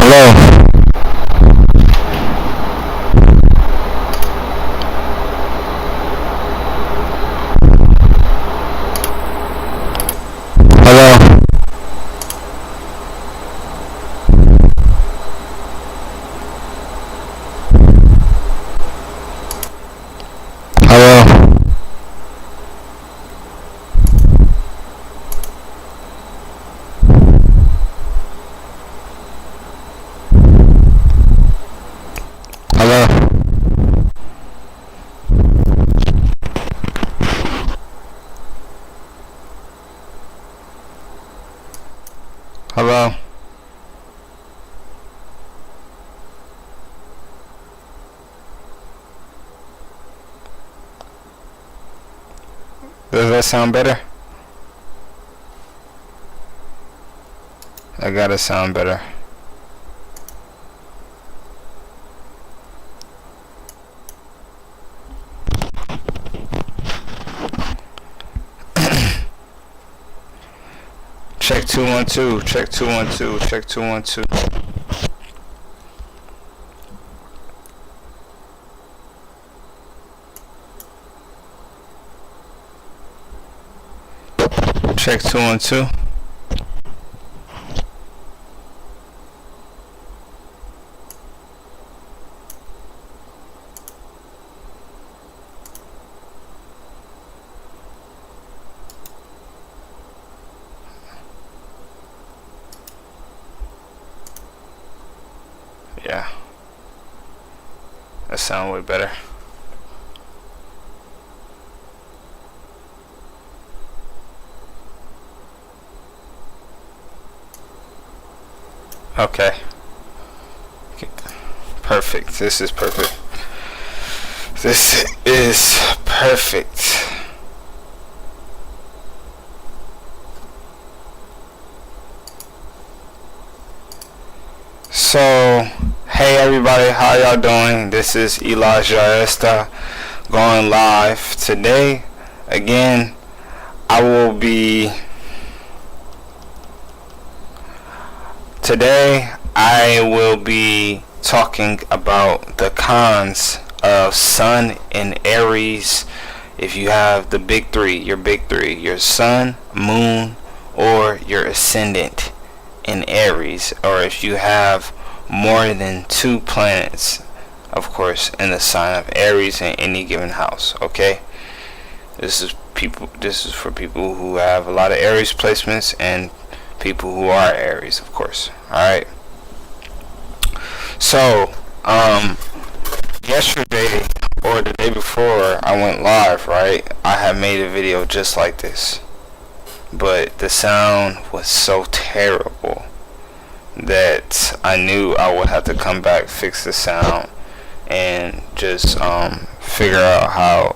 Hello. Hello. Hello. Hello. Hello. Does that sound better? I gotta sound better. Check 212. Check 212. Check 212. Check 212. Yeah, that sounds way better. Okay. Perfect. This is perfect. This is perfect. So, hey everybody, how y'all doing? This is ELI'S.JYESTHA going live today. Again, Today I will be talking about the cons of Sun in Aries. If you have the big three, your Sun, Moon, or your Ascendant in Aries, or if you have more than 2 planets, of course, in the sign of Aries in any given house. Okay, this is for people who have a lot of Aries placements and people who are Aries, of course. Alright, so yesterday or the day before I went live, right, I had made a video just like this, but the sound was so terrible that I knew I would have to come back, fix the sound, and just figure out how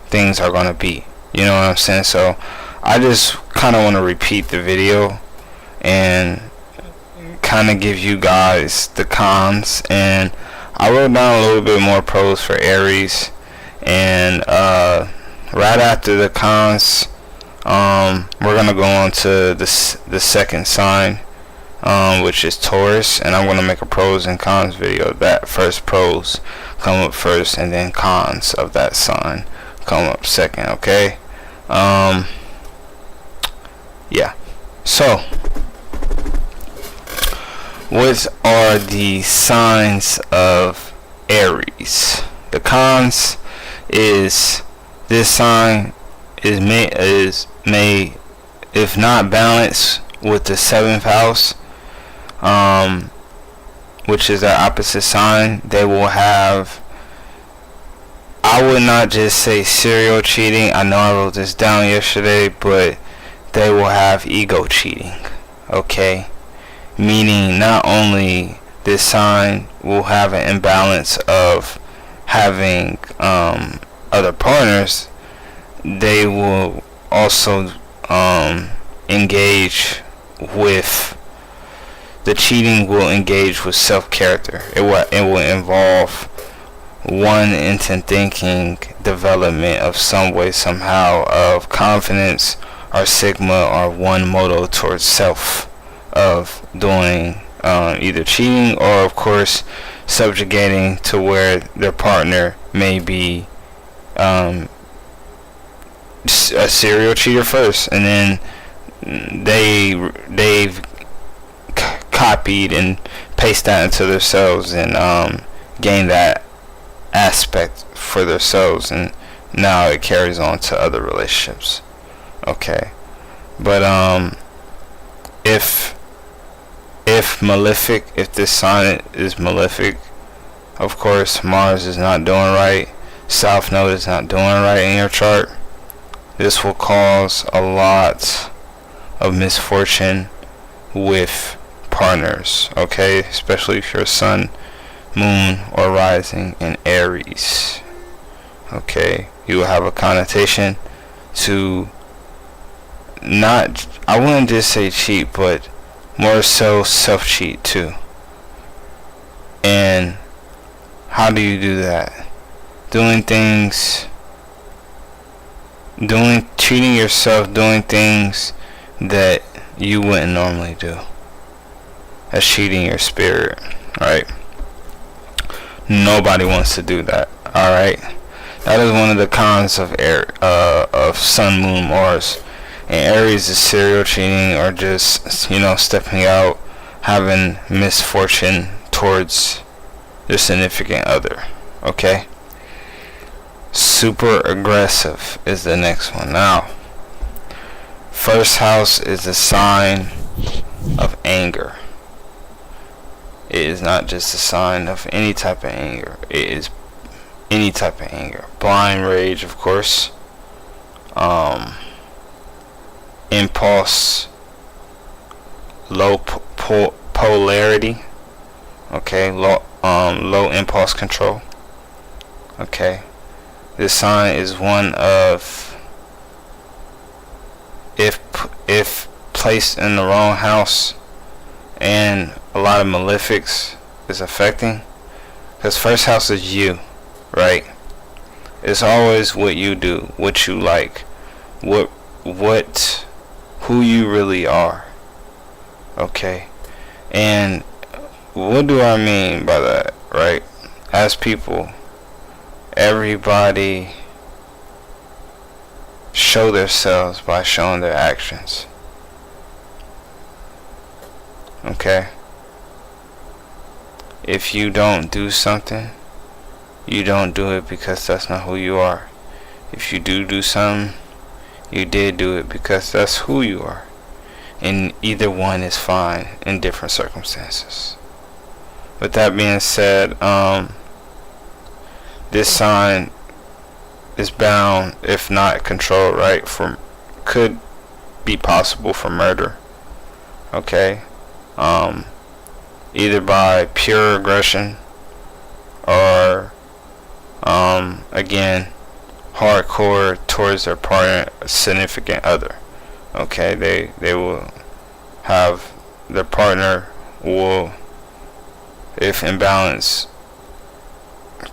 things are gonna be, you know what I'm saying? So I just kind of want to repeat the video and kind of give you guys the cons, and I wrote down a little bit more pros for Aries, and right after the cons, we're gonna go on to the second sign, which is Taurus, and I'm gonna make a pros and cons video. That first pros come up first, and then cons of that sign come up second. Okay. Yeah, so what are the signs of Aries? The cons is this sign is may if not balanced with the 7th house, which is their opposite sign. They will have, I would not just say serial cheating, I know I wrote this down yesterday, but they will have ego cheating. Okay, meaning not only this sign will have an imbalance of having other partners, they will also engage with the cheating will engage with self-character. It will involve one into thinking development of some way, somehow, of confidence or sigma, or one motto towards self, of doing either cheating or, of course, subjugating to where their partner may be a serial cheater first, and then they've copied and pasted that into themselves and gain that aspect for themselves, and now it carries on to other relationships. Okay, but if malefic, if this sign is malefic, of course Mars is not doing right, South Node is not doing right in your chart. This will cause a lot of misfortune with partners, okay, especially if you're Sun, Moon, or rising in Aries. Okay, you will have a connotation to not, I wouldn't just say cheat, but more so self-cheat too. And how do you do that? Cheating yourself, doing things that you wouldn't normally do. That's cheating your spirit, right? Nobody wants to do that, alright? That is one of the cons of Sun, Moon, Mars. And Aries is serial cheating, or just, stepping out, having misfortune towards your significant other. Okay? Super aggressive is the next one. Now, first house is a sign of anger. It is not just a sign of any type of anger. It is any type of anger. Blind rage, of course. Impulse. Low polarity. Okay. Low impulse control. Okay. This sign is one of, if placed in the wrong house, and a lot of malefics is affecting, because first house is you, right? It's always what you do, what you like, who you really are. Okay? And what do I mean by that, right? As people, everybody show themselves by showing their actions. Okay? If you don't do something, you don't do it because that's not who you are. If you do something, you did do it because that's who you are. And either one is fine in different circumstances. With that being said, this sign is bound, if not controlled, right, could be possible for murder. Okay? Either by pure aggression or again, hardcore towards their partner, significant other. Okay, they will have, their partner will, if imbalanced,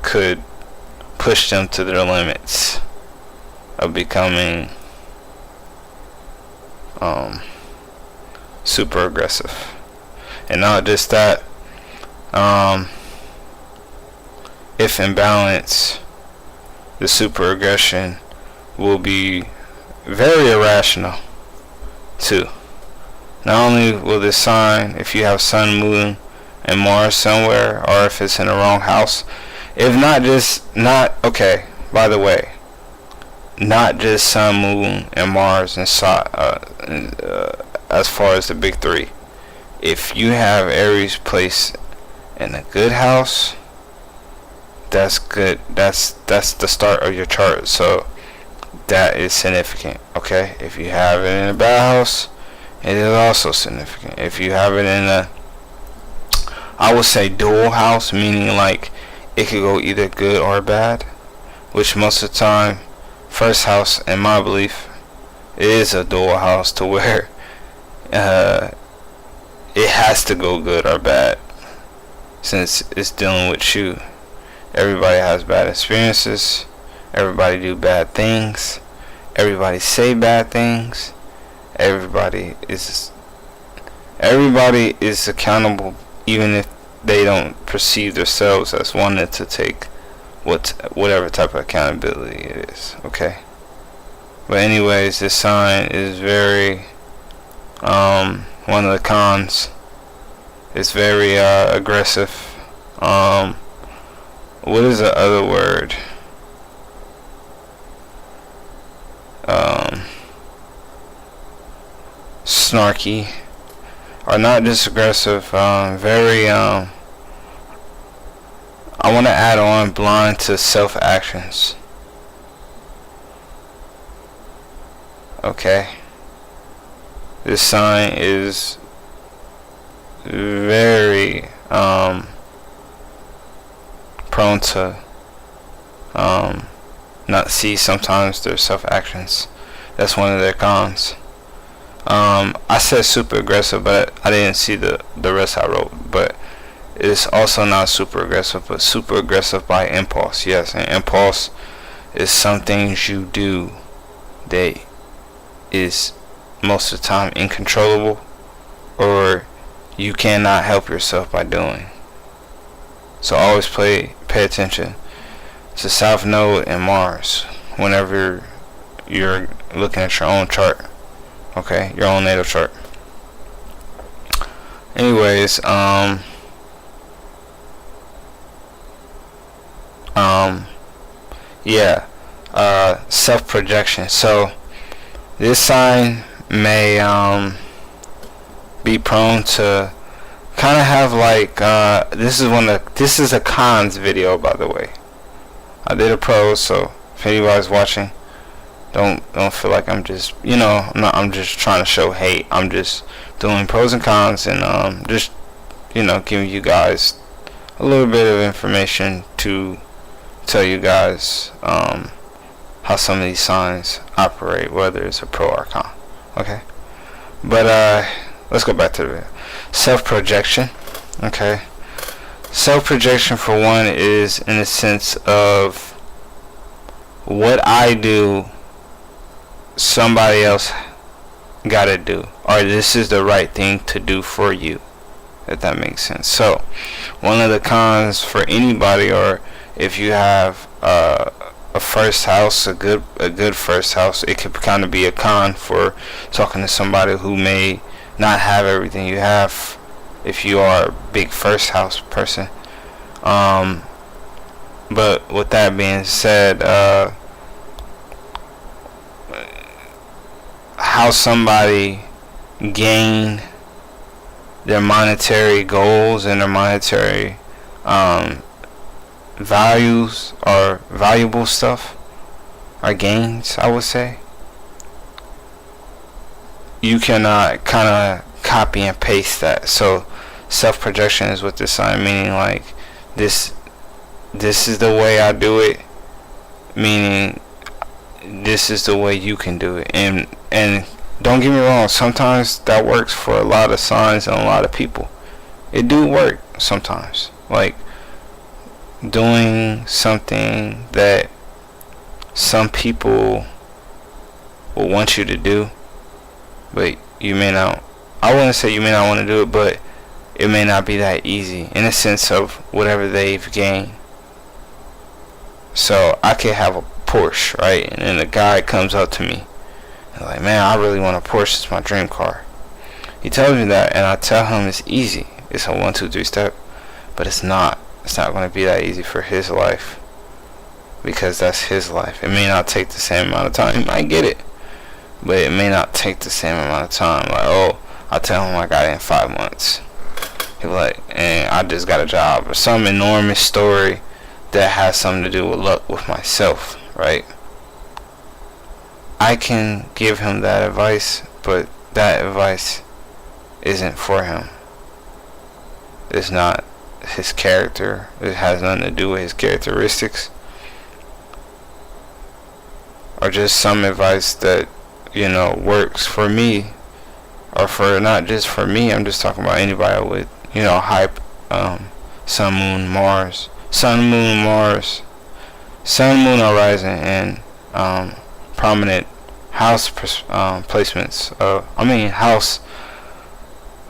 could push them to their limits of becoming super aggressive. And not just that, if imbalanced, the super aggression will be very irrational too. Not only will this sign, if you have Sun, Moon, and Mars somewhere, or if it's in the wrong house, if not just, okay, by the way, not just Sun, Moon, and Mars and as far as the big three. If you have Aries placed in a good house, that's good. That's the start of your chart. So that is significant. Okay. If you have it in a bad house, it is also significant. If you have it in a, I would say, dual house, meaning like it could go either good or bad, which most of the time, first house, in my belief, is a dual house to where it has to go good or bad, since it's dealing with you. Everybody has bad experiences. Everybody do bad things. Everybody say bad things. Everybody is accountable even if they don't perceive themselves as wanting to take whatever type of accountability it is. Okay. But anyways, this sign is very one of the cons. It's very aggressive. What is the other word? Snarky, or not just aggressive, very I want to add on blind to self actions. Okay, this sign is very prone to not see sometimes their self actions. That's one of their cons. I said super aggressive, but I didn't see the rest I wrote. But it's also not super aggressive, but super aggressive by impulse. Yes, and impulse is some things you do that is most of the time uncontrollable, or you cannot help yourself by doing. So always pay attention to South Node and Mars whenever you're looking at your own chart. Okay, your own natal chart. Anyways, yeah, self-projection. So this sign may be prone to kind of have like this is a cons video, by the way. I did a pros, so if anybody's watching, don't feel like I'm just, I'm just trying to show hate. I'm just doing pros and cons, and just giving you guys a little bit of information to tell you guys how some of these signs operate, whether it's a pro or con. Okay, but let's go back to the video. Self-projection. Okay, self-projection for one is in the sense of what I do, somebody else gotta do, or this is the right thing to do for you, if that makes sense. So one of the cons for anybody, or if you have a first house, a good first house, it could kind of be a con for talking to somebody who may not have everything you have if you are a big first house person. But with that being said, how somebody gain their monetary goals and their monetary values or valuable stuff or gains, I would say, you cannot kind of copy and paste that. So self-projection is what this sign, meaning like this is the way I do it, meaning this is the way you can do it. And don't get me wrong, sometimes that works for a lot of signs and a lot of people. It do work sometimes, like doing something that some people will want you to do, but you may not, I wouldn't say you may not want to do it, but it may not be that easy in the sense of whatever they've gained. So I could have a Porsche, right? And then a guy comes up to me and like, man, I really want a Porsche, it's my dream car. He tells me that, and I tell him it's easy. It's a 1, 2, 3 step, but it's not. It's not going to be that easy for his life, because that's his life. It may not take the same amount of time. He might get it, but it may not take the same amount of time. Like, oh, I tell him I got it in 5 months. He'll be like, and I just got a job, or some enormous story that has something to do with luck with myself, right? I can give him that advice, but that advice isn't for him. It's not his character. It has nothing to do with his characteristics, or just some advice that works for me, or for not just for me. I'm just talking about anybody with high sun, moon, Mars, sun, moon, Mars, sun, moon, horizon, and prominent house placements.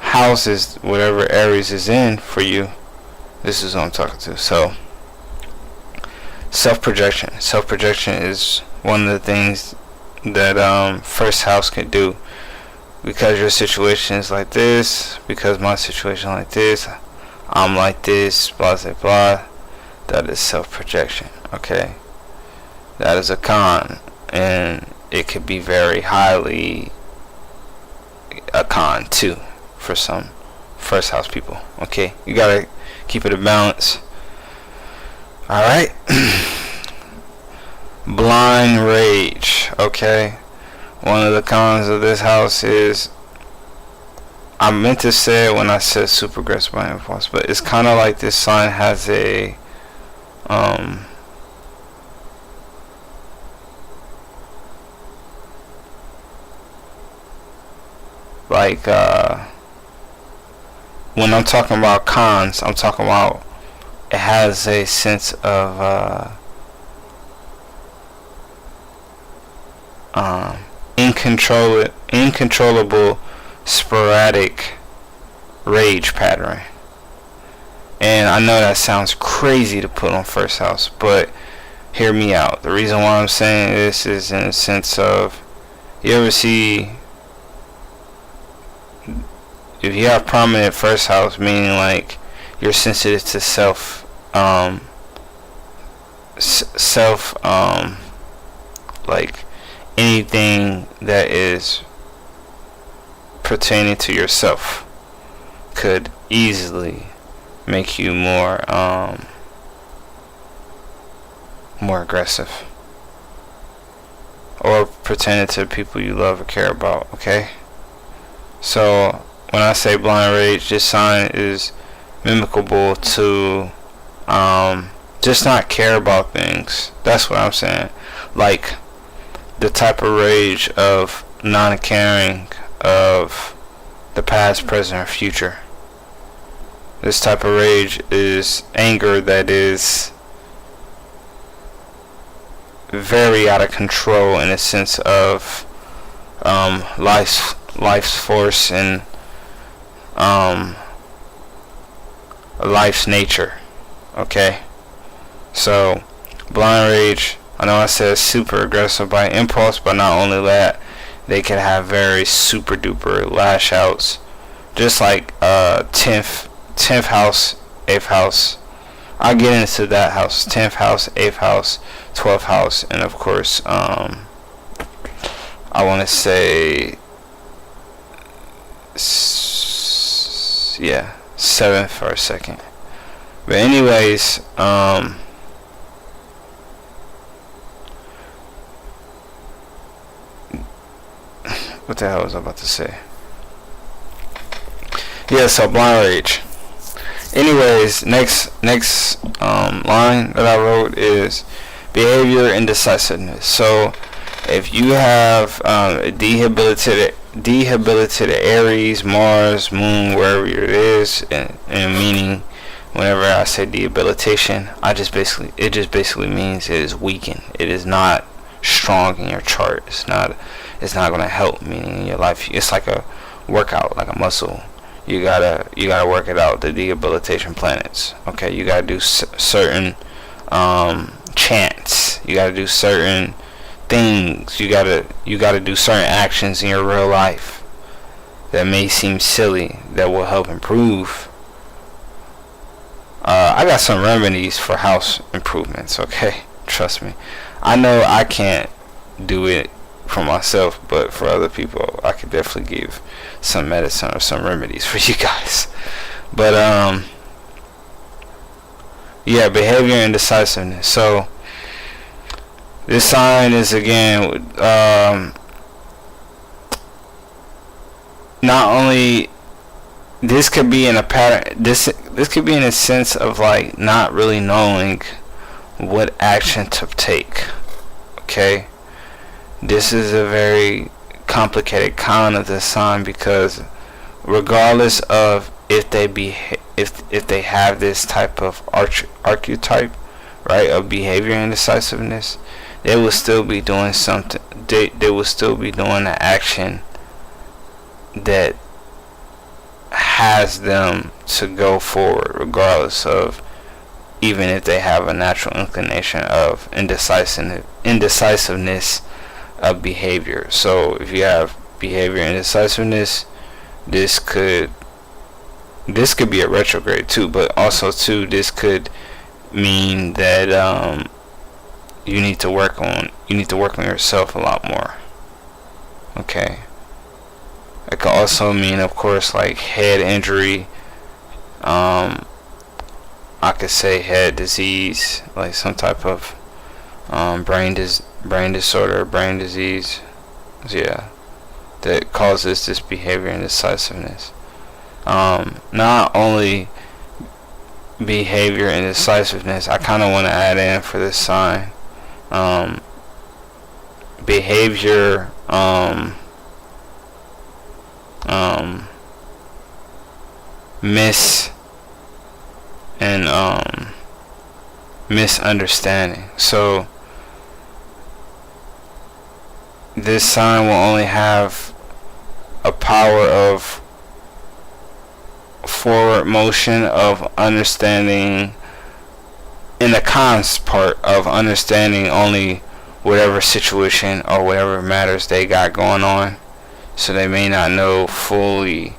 house is whatever Aries is in for you. This is what I'm talking to. So self-projection is one of the things that first house can do. Because your situation is like this, because my situation like this, I'm like this, blah blah blah. That is self-projection. Okay, that is a con, and it could be very highly a con too for some first house people. Okay, you gotta keep it a balance. All right. Blind rage. Okay, one of the cons of this house is, I meant to say it when I said super aggressive by impulse, but it's kind of like this sign has a like when I'm talking about cons, I'm talking about it has a sense of incontrollable sporadic rage pattern. And I know that sounds crazy to put on first house, but hear me out. The reason why I'm saying this is in a sense of, you ever see, if you have prominent first house, meaning like you're sensitive to like anything that is pertaining to yourself could easily make you more aggressive, or pertaining to people you love or care about. Okay, so when I say blind rage, this sign is mimicable to just not care about things. That's what I'm saying. Like the type of rage of non-caring of the past, present, or future. This type of rage is anger that is very out of control in a sense of life's force and life's nature. Okay, so blind rage, I know I said super aggressive by impulse, but not only that, they can have very super duper lash outs, just like 10th house, 8th house. I'll get into that house. 10th house, 8th house, 12th house, and of course I want to say 7th for a second. But anyways, what the hell was I about to say? Yeah, so blind rage. Anyways, next line that I wrote is behavior indecisiveness. So if you have debilitated Aries, Mars, Moon, wherever it is, and meaning, whenever I say debilitation, it just basically means it is weakened. It is not strong in your chart. It's not going to help, meaning in your life. It's like a workout, like a muscle. You gotta work it out. The debilitation planets. Okay, you gotta do certain chants. You gotta do certain things. You gotta do certain actions in your real life that may seem silly that will help improve. I got some remedies for house improvements. Okay, trust me. I know I can't do it for myself, but for other people I could definitely give some medicine or some remedies for you guys. But yeah, behavior indecisiveness. So this sign is again not only, this could be in a pattern, this could be in a sense of like not really knowing what action to take. Okay, this is a very complicated con of this sign, because regardless of if they have this type of archetype, right, of behavior indecisiveness, they will still be doing something. They will still be doing an action that has them to go forward regardless of, even if they have a natural inclination of indecisiveness of behavior. So if you have behavior indecisiveness, this could be a retrograde too, but also too, this could mean that you need to work on yourself a lot more. Okay. It could also mean, of course, like head injury. I could say head disease, like some type of brain disorder, brain disease. Yeah, that causes this behavior indecisiveness. Not only behavior indecisiveness, I kind of want to add in for this sign, behavior misunderstanding. So this sign will only have a power of forward motion of understanding, in the cons part of understanding only whatever situation or whatever matters they got going on. So they may not know fully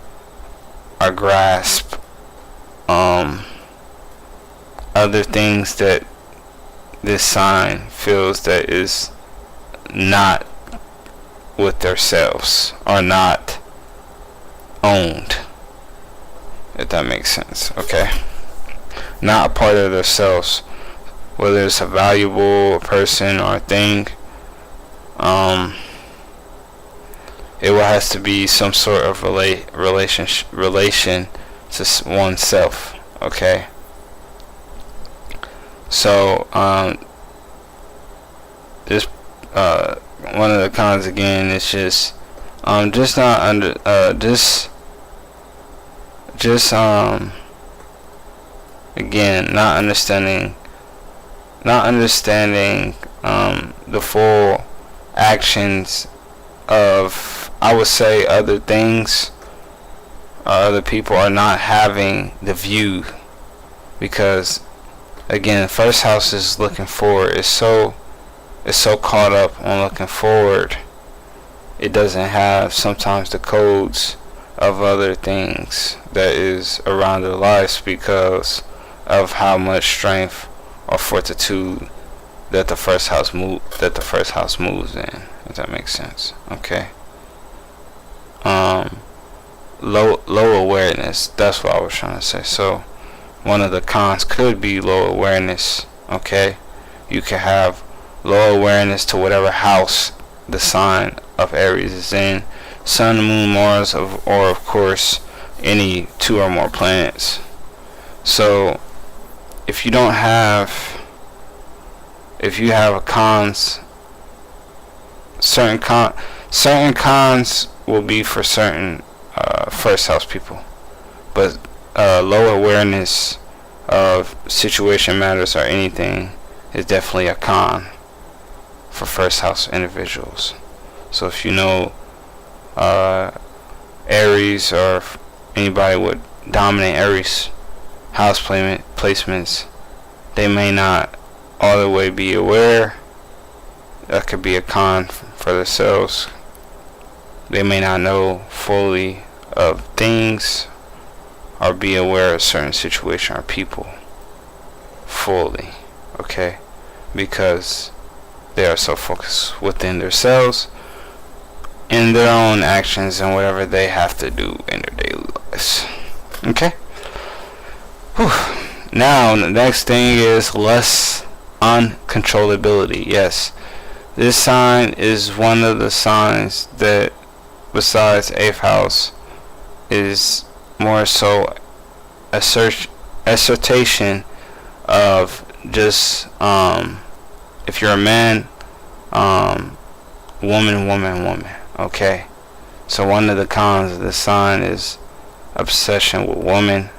or grasp other things that this sign feels that is not with themselves or not owned, if that makes sense. Okay, not a part of themselves, whether it's a valuable person or a thing. It will has to be some sort of relation to oneself. Okay. So this one of the cons again is just not under again not understanding the full actions of, I would say, other things, other people are not having the view, because again, first house is looking forward. It's so caught up on looking forward, it doesn't have sometimes the codes of other things that is around their lives because of how much strength or fortitude that the first house moves in, if that makes sense. Okay. Low awareness, that's what I was trying to say. So one of the cons could be low awareness. Okay, you can have low awareness to whatever house the sign of Aries is in, Sun, Moon, Mars, or of course any two or more planets. So if you have a cons, certain cons will be for certain first house people, but low awareness of situation matters or anything is definitely a con for first house individuals. So if you know Aries, or anybody with dominant Aries house placements, they may not all the way be aware. That could be a con for themselves. They may not know fully of things or be aware of certain situation or people fully. Okay, because they are so focused within themselves in their own actions and whatever they have to do in their daily lives. Okay. Whew. Now the next thing is less uncontrollability. Yes, this sign is one of the signs that, besides 8th house, is more so assertion of just if you're a man, woman. Okay, so one of the cons of the sign is obsession with woman,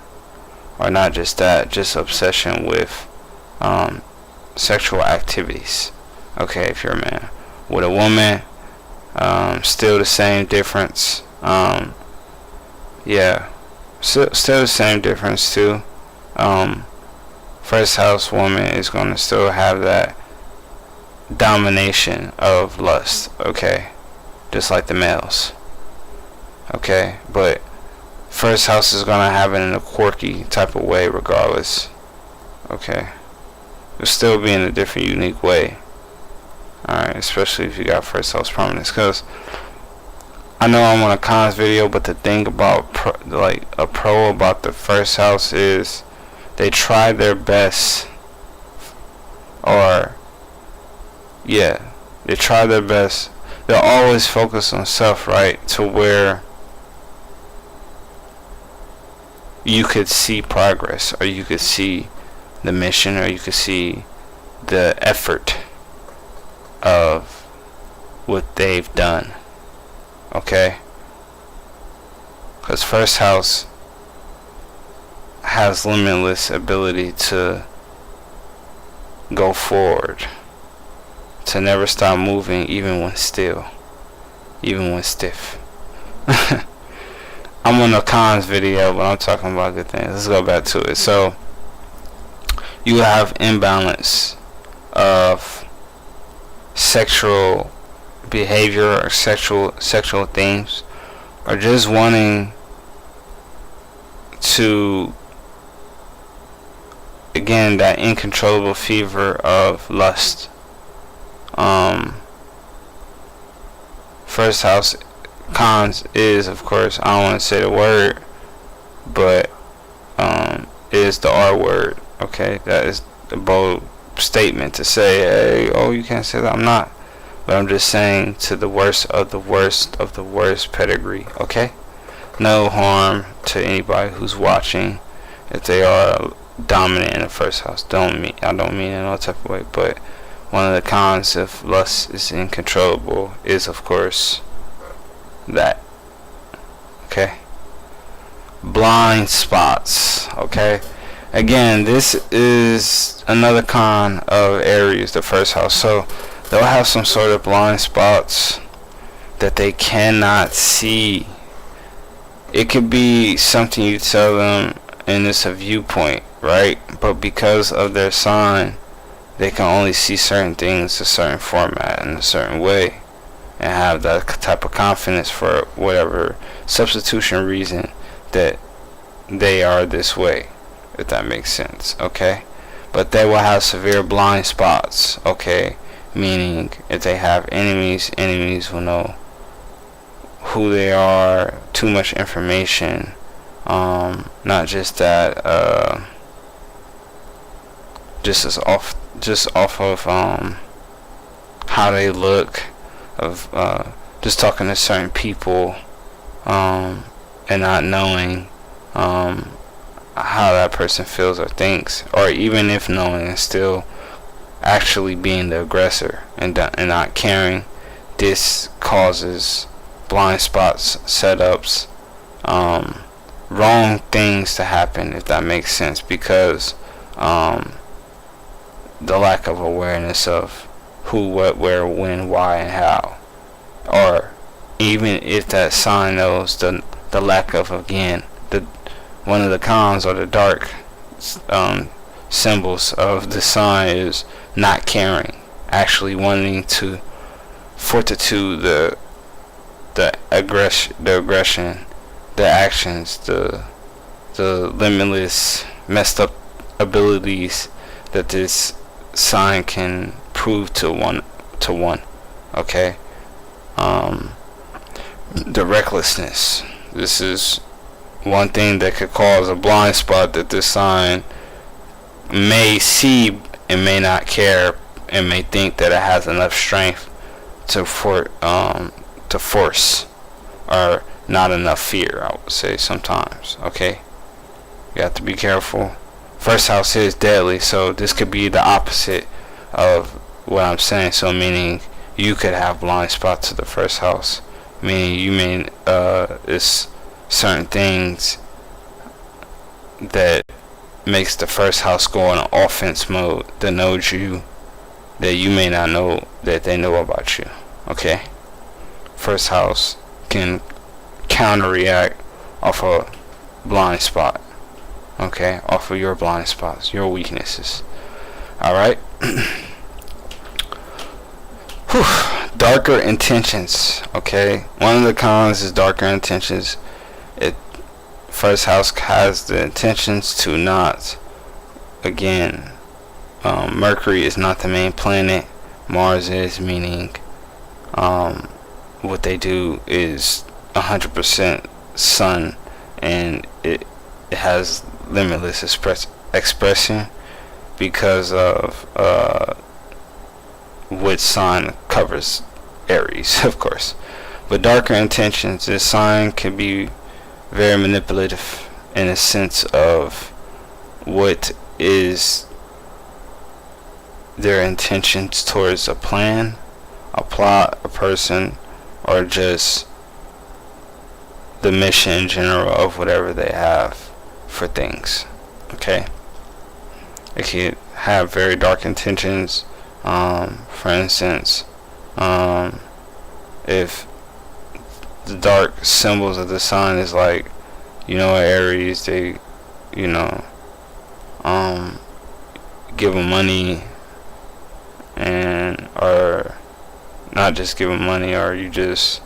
or not just that, just obsession with sexual activities. Okay, if you're a man. With a woman, still the same difference. Yeah, Still the same difference too. First house woman is going to still have that domination of lust, okay, just like the males, okay, but first house is going to have it in a quirky type of way regardless, okay. It'll still be in a different, unique way, alright, especially if you got first house prominence, because I know I'm on a cons video, but the thing about a pro about the first house is they try their best, or yeah, they try their best. They'll always focus on self, right, to where you could see progress, or you could see the mission, or you could see the effort of what they've done, okay? Because first house has limitless ability to go forward, to never stop moving, even when still, even when stiff. I'm on a cons video, but I'm talking about good things. Let's go back to it. So you have imbalance of sexual behavior or sexual themes, or just wanting to, again, that uncontrollable fever of lust. First house cons is, of course, I don't want to say the word, but is the R word, okay? That is the bold statement to say, hey, oh, you can't say that. I'm not, but I'm just saying, to the worst of the worst of the worst pedigree, okay? No harm to anybody who's watching if they are dominant in the first house. I don't mean in no type of way, but one of the cons if lust is uncontrollable is, of course, that, okay? Blind spots, okay? Again, this is another con of Aries, the first house. So they'll have some sort of blind spots that they cannot see. It could be something you tell them and it's a viewpoint, right? But because of their sign, they can only see certain things a certain format in a certain way, and have that type of confidence for whatever substitution reason that they are this way, if that makes sense, okay? But they will have severe blind spots, okay? Meaning, if they have enemies will know who they are, too much information, not just that, just off of how they look, of just talking to certain people, and not knowing how that person feels or thinks, or even if knowing and still actually being the aggressor and not caring. This causes blind spots, setups, wrong things to happen, if that makes sense, because the lack of awareness of who, what, where, when, why, and how. Or even if that sign knows, the lack of, again, one of the cons or the dark symbols of the sign is not caring, actually wanting to fortitude the aggression, the actions, the limitless messed up abilities that this sign can prove to one, okay? The recklessness. This is one thing that could cause a blind spot that this sign may see and may not care, and may think that it has enough strength to force, or not enough fear, I would say sometimes, okay? You have to be careful. First house is deadly, so this could be the opposite of what I'm saying. So meaning you could have blind spots to the first house, meaning you may it's certain things that makes the first house go in offense mode, that knows you, that you may not know that they know about you, okay? First house can counter-react off of blind spot. Okay, off of your blind spots, your weaknesses. Alright. Darker intentions. Okay, one of the cons is darker intentions. First house has the intentions to not, again, Mercury is not the main planet, Mars is, meaning what they do is 100% sun, and it has limitless expression because of what sign covers Aries, of course. But darker intentions, this sign can be very manipulative in a sense of what is their intentions towards a plan, a plot, a person, or just the mission in general of whatever they have for things. Okay, it can have very dark intentions. For instance, if the dark symbols of the sun is like, Aries, they, give them money, and or not just give them money, or you just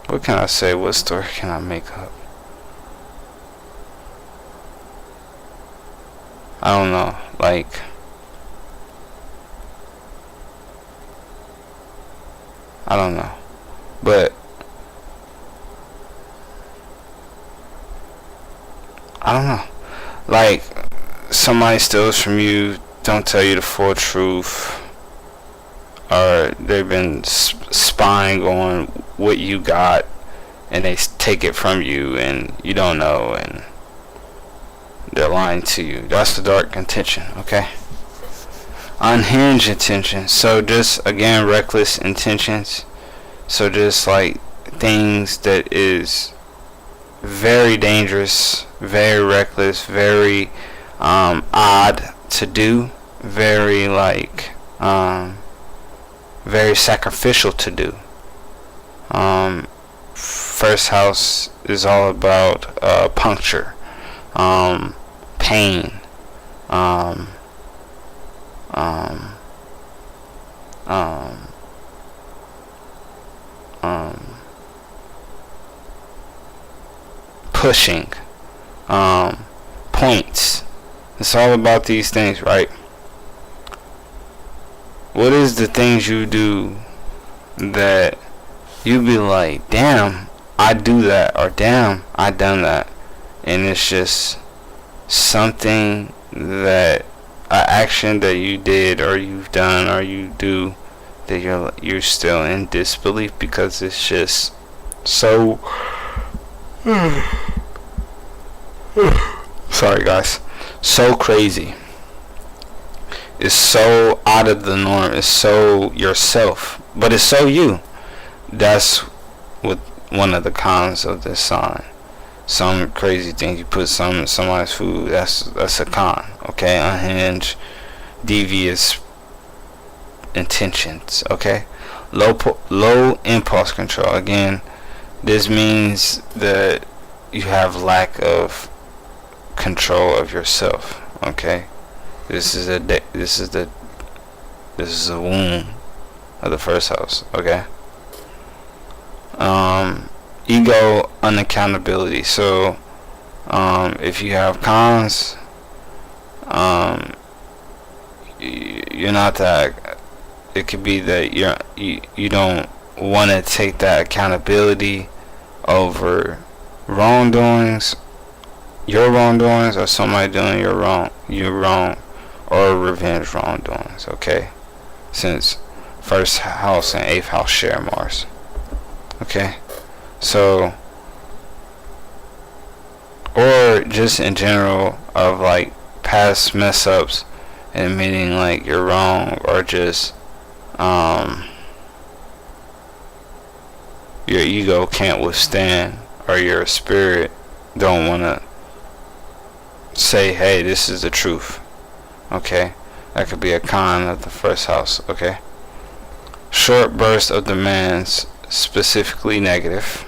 what can I say? What story can I make up? I don't know, like, I don't know, but I don't know, like, somebody steals from you, don't tell you the full truth, or they've been spying on what you got, and they take it from you, and you don't know, and they're lying to you. That's the dark intention. Okay, unhinged intention. So just, again, reckless intentions. So just like things that is very dangerous, very reckless, very odd to do, very like very sacrificial to do. First house is all about puncture, pain, pushing, points. It's all about these things, right? What is the things you do that you be like, damn, I do that, or damn, I done that, and it's just something that, an action that you did, or you've done, or you do, that you're still in disbelief because it's just so sorry guys, so crazy. It's so out of the norm. It's so yourself, but it's so you. That's what one of the cons of this sign. Some crazy things, you put some in somebody's food, that's a con. Okay, unhinged, devious intentions. Okay, low impulse control. Again, this means that you have lack of control of yourself. Okay, this is a womb of the first house. Okay. Ego, unaccountability. So if you have cons, you're not that. It could be that you don't want to take that accountability over wrongdoings, your wrongdoings, or somebody doing you're wrong, or revenge wrongdoings. Okay, since first house and 8th house share Mars. Okay, so, or just in general of like past mess ups and admitting like you're wrong, or just your ego can't withstand, or your spirit don't want to say, hey, this is the truth. Okay, that could be a con of the first house. Okay, short burst of demands, specifically negative.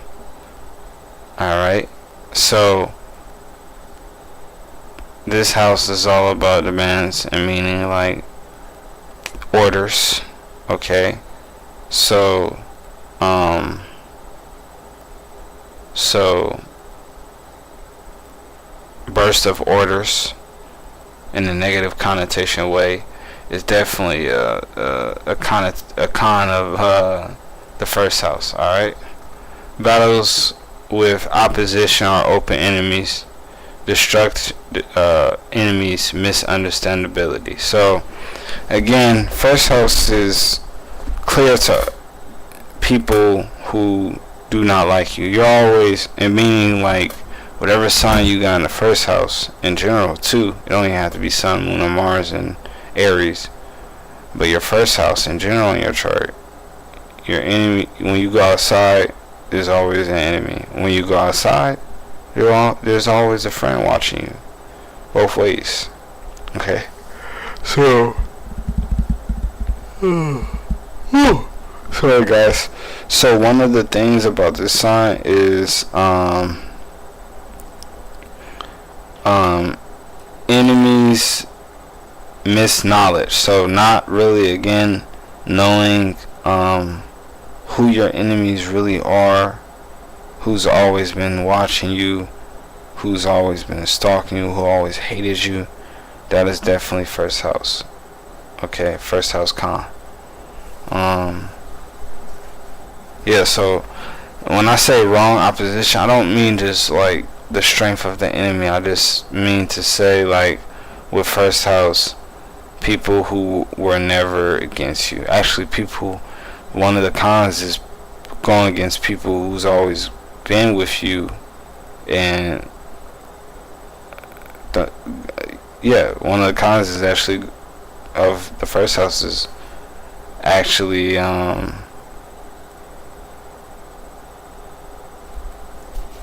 Alright, so this house is all about demands and meaning like orders. Okay, so burst of orders in a negative connotation way is definitely a con of the first house. All right, battles with opposition or open enemies, destruct enemies, misunderstandability. So again, first house is clear to people who do not like you. You're always, and meaning like whatever sign you got in the first house in general too. It don't even have to be Sun, Moon, or Mars and Aries, but your first house in general in your chart, your enemy, when you go outside, there's always an enemy. When you go outside, there's always a friend watching you. Both ways. Okay. So sorry guys. So one of the things about this sign is enemies miss knowledge. So not really again knowing who your enemies really are, who's always been watching you, who's always been stalking you, who always hated you. That is definitely first house. Okay, first house con. Yeah, so when I say wrong opposition, I don't mean just like the strength of the enemy. I just mean to say like with first house, people who were never against you. Actually, people, one of the cons is going against people who's always been with you. And one of the cons is actually of the first house is actually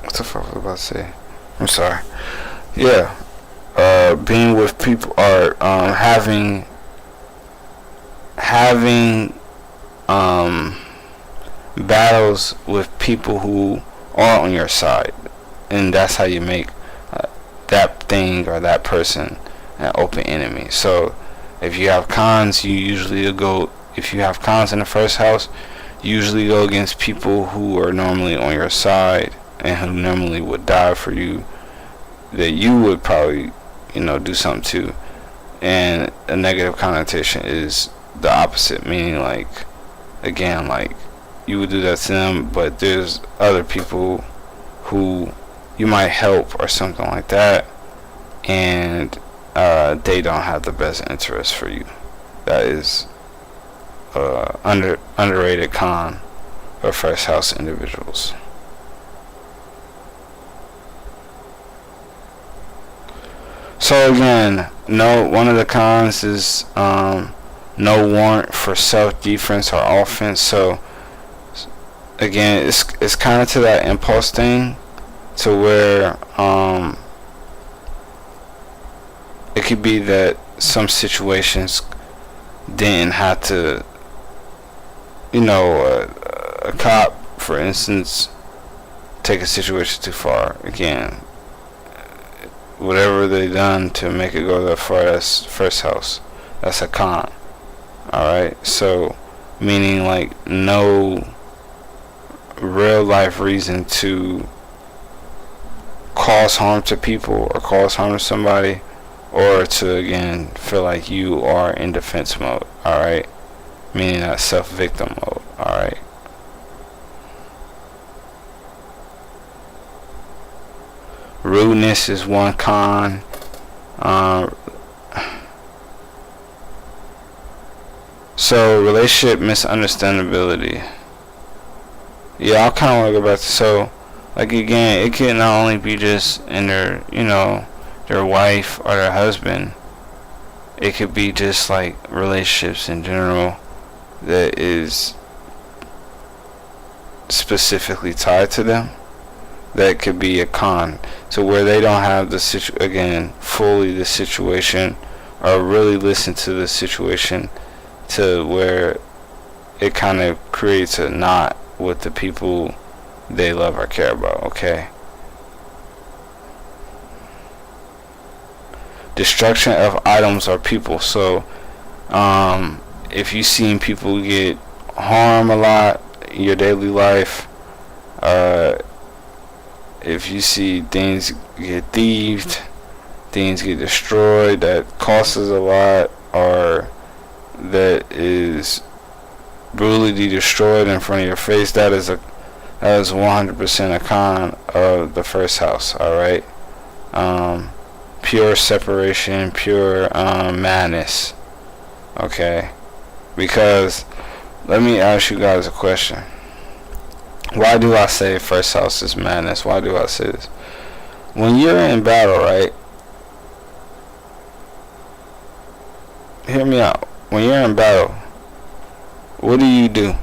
what the fuck was I about to say? I'm sorry. Yeah, being with people or having battles with people who are on your side, and that's how you make that thing or that person an open enemy. So if you have cons, you usually go, if you have cons in the first house, you usually go against people who are normally on your side and who normally would die for you, that you would probably, do something to. And a negative connotation is the opposite, meaning like, again, like you would do that to them, but there's other people who you might help or something like that, and they don't have the best interest for you. That is underrated con of first house individuals. So again, one of the cons is no warrant for self-defense or offense. So again, it's kind of to that impulse thing, to where it could be that some situations didn't have to, a cop, for instance, take a situation too far. Again, whatever they done to make it go that far, that's first house. That's a con. Alright, so meaning like no real life reason to cause harm to people or cause harm to somebody, or to again feel like you are in defense mode. Alright, meaning that self-victim mode. Alright, rudeness is one con. So relationship misunderstandability. Yeah, I'll kind of want to go back to, so like again, it can not only be just in their their wife or their husband. It could be just like relationships in general that is specifically tied to them. That could be a con, to where they don't have the fully the situation, or really listen to the situation, to where it kind of creates a knot with the people they love or care about. Okay, destruction of items or people. So if you've seen people get harmed a lot in your daily life, if you see things get thieved, things get destroyed that costs us a lot, or that is brutally destroyed in front of your face, that is 100% a con of the first house. All right. Pure separation, pure madness. Okay. Because let me ask you guys a question. Why do I say first house is madness? Why do I say this? When you're in battle, right? Hear me out. When you're in battle, what do? You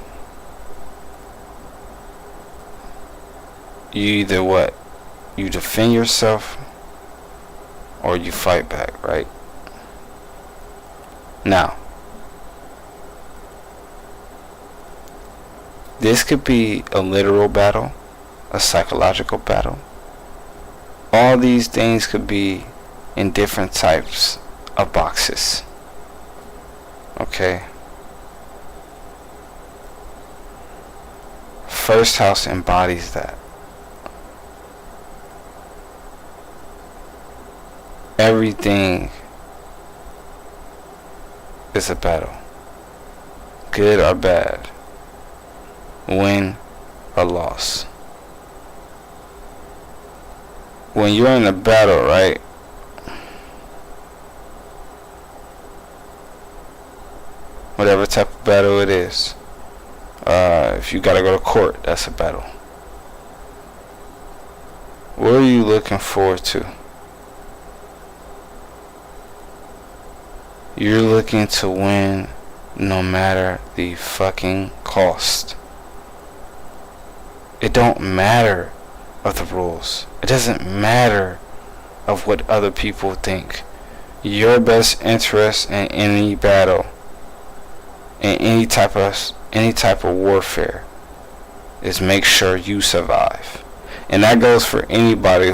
either what? You defend yourself or you fight back, right? Now, this could be a literal battle, a psychological battle. All these things could be in different types of boxes. Okay? First house embodies that. Everything is a battle. Good or bad. Win or loss. When you're in a battle, right? Whatever type of battle it is. If you gotta go to court, that's a battle. What are you looking forward to? You're looking to win no matter the fucking cost. It don't matter of the rules. It doesn't matter of what other people think. Your best interest in any battle, in any type of warfare, is make sure you survive. And that goes for anybody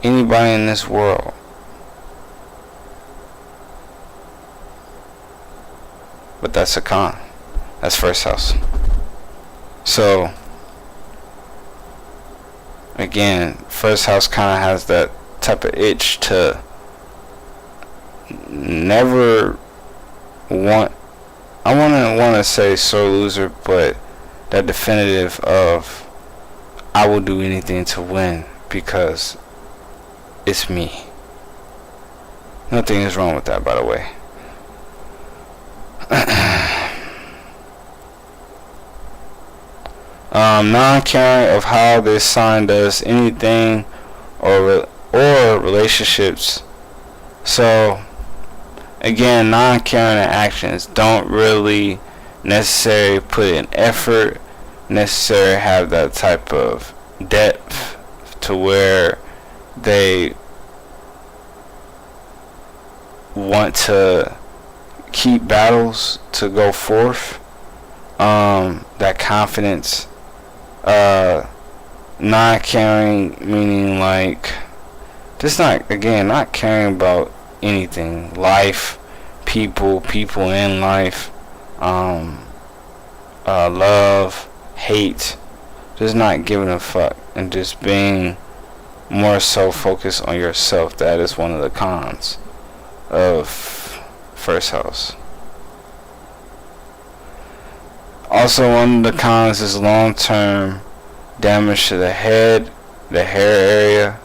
anybody in this world. But that's a con. That's first house. So again, first house kind of has that type of itch to never want, I want to say sore loser, but that definitive of I will do anything to win because it's me. Nothing is wrong with that, by the way. Non-caring of how this sign does anything or relationships. So again, non-caring actions don't really necessarily put in effort, necessarily have that type of depth to where they want to keep battles to go forth. That confidence, non-caring, meaning like just not caring about anything, life, people in life, love, hate, just not giving a fuck and just being more so focused on yourself. That is one of the cons of first house. Also, one of the cons is long-term damage to the head, the hair area.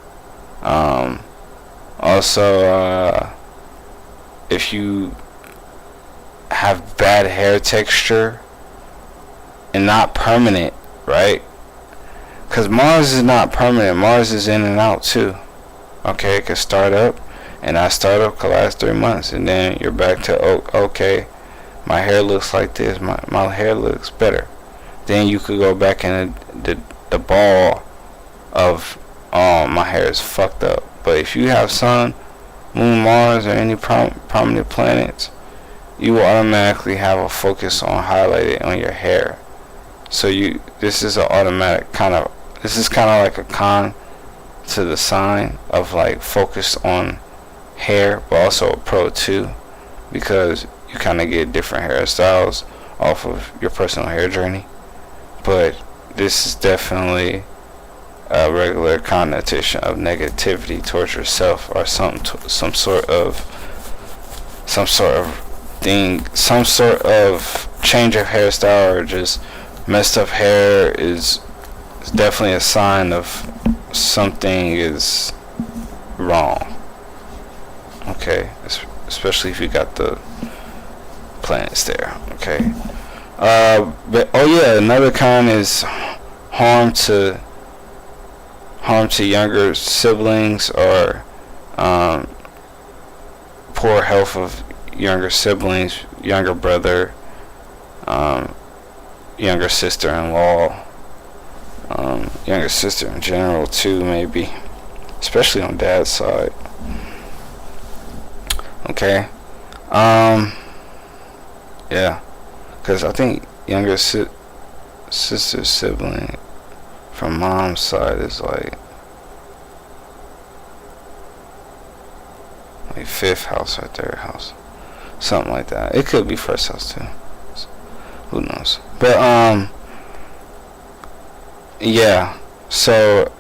Also, if you have bad hair texture and not permanent, right? Because Mars is not permanent. Mars is in and out too. Okay, it can start up, and that startup could last 3 months, and then you're back to okay, my hair looks like this. My hair looks better. Then you could go back in the ball of my hair is fucked up. But if you have Sun, Moon, Mars, or any prominent planets, you will automatically have a focus on highlighted on your hair. So this is an automatic this is kind of like a con to the sign of like focused on hair, but also a pro too, because you kind of get different hairstyles off of your personal hair journey. But this is definitely a regular connotation of negativity towards yourself, or some sort of thing, some sort of change of hairstyle, or just messed up hair is definitely a sign of something is wrong. Okay, especially if you got the planets there. Okay. But oh yeah, another kind is harm to younger siblings, or poor health of younger siblings, younger brother, younger sister-in-law, younger sister in general too, maybe, especially on dad's side. Okay. Yeah, because I think younger sister sibling from mom's side is like fifth house or third house, something like that. It could be first house too, who knows. But yeah, so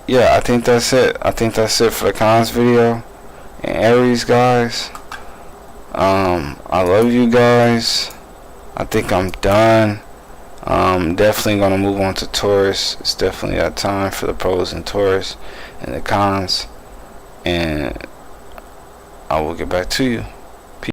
yeah, I think that's it. I think that's it for the cons video. And Aries guys, I love you guys. I think I'm done. Definitely gonna move on to Taurus. It's definitely that time for the pros and Taurus and the cons, and I will get back to you.